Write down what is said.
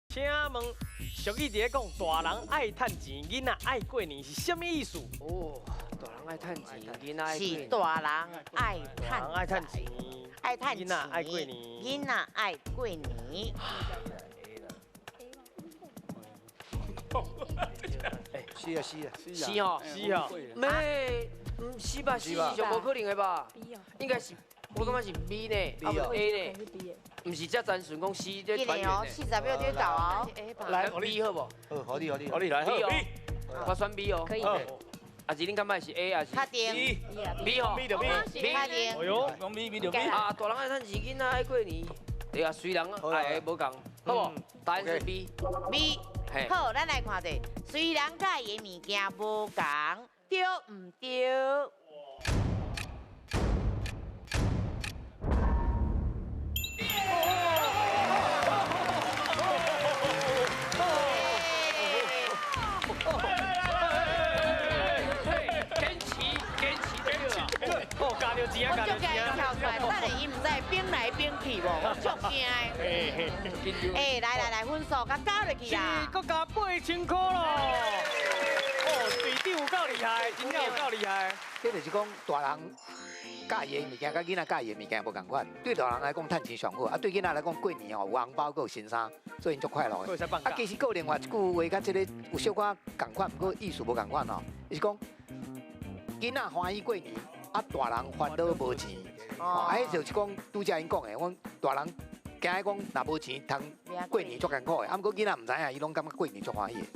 请问，俗语伫咧讲大人爱趁钱，囡仔爱过年是什么意思？哦，大人爱趁钱，囡仔爱过是年。大人爱大人爱趁趁钱，爱趁囡仔爱过年。囡仔爱过年。是啊是啊，是哦，是哦，咩？唔是吧？是上无可能的吧？应该是，我感觉是 B 呢，啊不 A 呢，唔是遮单纯讲 C 这今年哦团圆，40秒就到哦。来 B 好不？好，好你好你，好，你来，好 B 哦 ，B，，我选 B 哦。可以好，啊是恁感觉是 A 还是确定， B 哦 B 就 B，确定。哎呦，讲咪就咪，啊，大人爱趁钱，囡仔爱过年。对啊，虽然爱无共，好不？答案是 B。 B，嘿，好，咱来看者，虽然介的物件无共，对唔对？坚持坚持对啊！哦，加着钱啊，加着我足惊伊钱啊，跳出来，等下伊唔知冰来冰去无，我足惊的。嘿嘿，哎，来，分数甲加落去是啦。搁加8000块咯。哦，队长有够厉害，真正有够厉害。这就是讲大人介意的物件，甲囡仔介意的物件无共款。对大人来讲，趁钱上好，啊对囡仔来讲，过年哦有红包，还有新衫，所以因足快乐的。会使放假，，啊其实还有另外一句话，甲这个有小可共款，不过意思无共款哦。就是讲囡仔欢喜过年，啊大人烦恼无钱。哦，迄就是讲拄则因讲的，阮大人惊讲若无钱，通过年足艰苦的，啊，毋过囡仔毋知影，伊拢感觉过年足欢喜的。